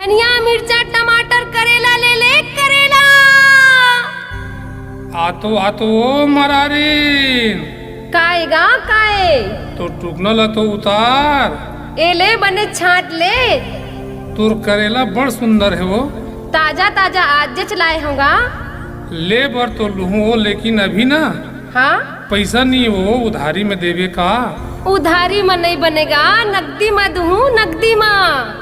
धनिया मिर्चा टमाटर करेला ले ले करेला। आतो ओ मरारीन काएगा काए तो टुकनल तो उतार। एले बने छाट ले। तुर करेला बड़ सुंदर है वो। ताजा ताजा आज जे चलाए होगा। ले बर तो लूहो लेकिन अभी ना। हाँ पैसा नहीं वो उधारी में देवे का। उधारी में नहीं बनेगा, नकदी में दूँ नकदी में।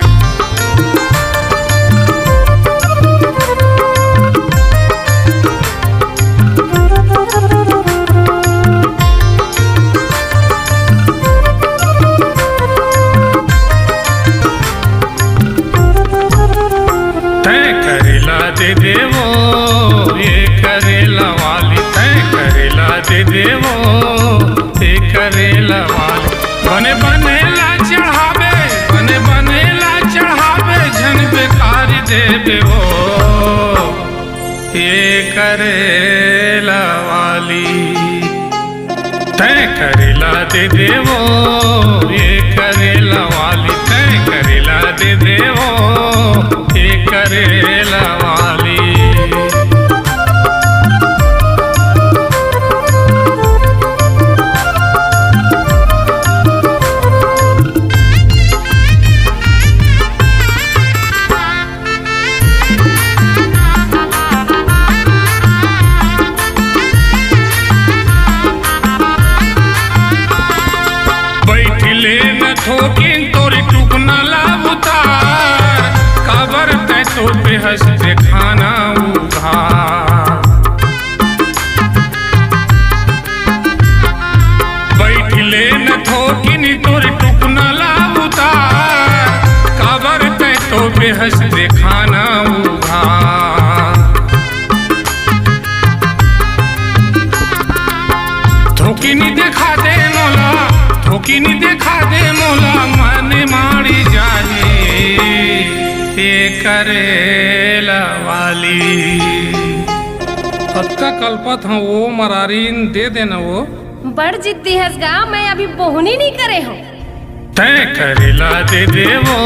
दे देवो ये करेला वाली, तय करेला दे देवो ये करेला वाली। बने बनेला चढ़ावे, बने बनेला चढ़ावे, झन बेकार देवे वो ये करेला वाली। तय करेला दे देवो ये करेला वाली, तय करेला दे देवो ये करेला वाली। बैठले न थोकिन तोरी टुकना लाभ उतार, काबर तै तो बेहस दे खाना उधार। बैठले न थोकिन तोरी टुकना लाभ उतार, काबर तै तो बेहस दे खाना उधार। थोकिनी देखा दे मोला, थोकिनी देखा दे मोला, माने मारी जाए ये करेला वाली। हत्का कल्पत हूँ वो मरारीन दे देना वो। बड़ जिद्दी हंसगा, मैं अभी बोहनी नहीं करे हूँ। तय करेला दे देवो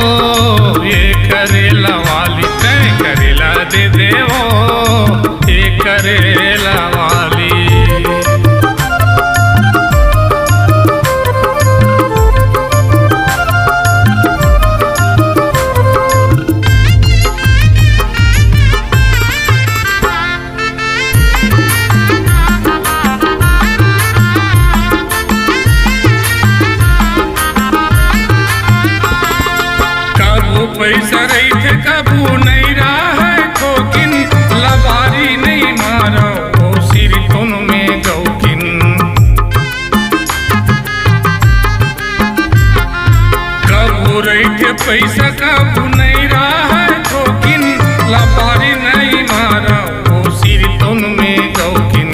ये करेला वाली, तय करेला दे देवो ये करेला वाली। पैसा रही थे कबू नहीं रहा है ठोकिन, लबारी नहीं मारो वो सिर तुन में गौकिन। कबू रही थे पैसा कबू नहीं रहा है ठोकिन, लबारी नहीं मारो वो सिर तुन में गौकिन।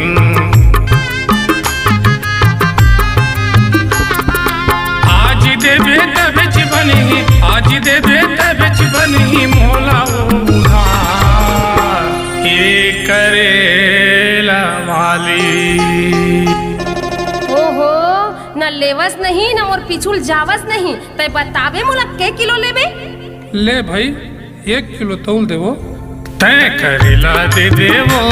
आज देवे तब बनी, आज देवे बनी मोला उधार ये करेला वाली। ओहो न लेवस नहीं न मोर पिछुल जावस नहीं, तय बतावे मोला के किलो लेबे। ले भाई 1 किलो तौल देवो। तय करेला दे देवो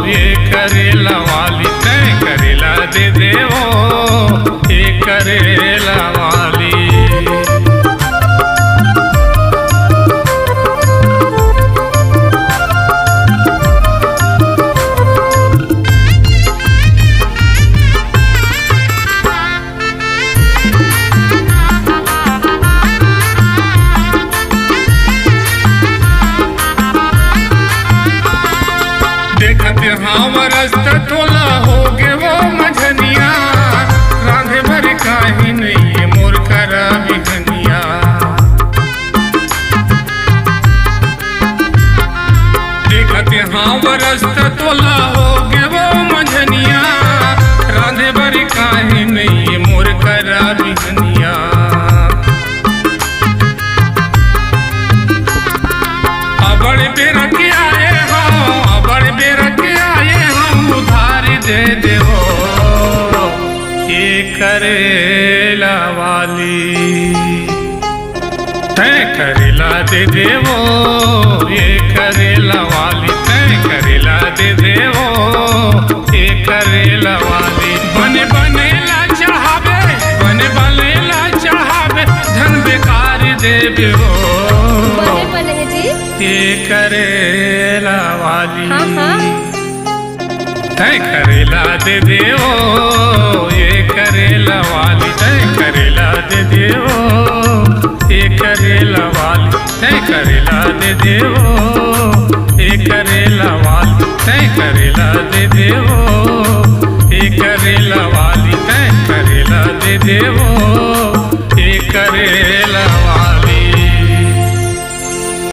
ये करेला वाली, तय करेला दे देवो ये करेला वाली। रास्ता तोला हो गे वो मझनिया, राधे भर काहे नहीं मोर करा बिघनिया। देखते हाँ वो रास्ता तोला हो गे वो मझनिया, राधे भर काहे नहीं मोर करा बिघनिया। बड़े बेरा के आए हो, बड़े बेरा के उधारी दे देवो ये करेला वाली। तय करेला दे देवो ये करेला वाली तय करेला दे देवो ये करेला वाली बने बनेला चढ़ावे बने बनेला चढ़ावे धन बेकार देवे हो बने बने है जी ये करेला वाली हाँ हाँ तय करेला दे देवो ये करेला वाली तय करेला दे देवो ये करेला वाली तय करेला दे देवो ये करेला वाली तय करेला दे देवो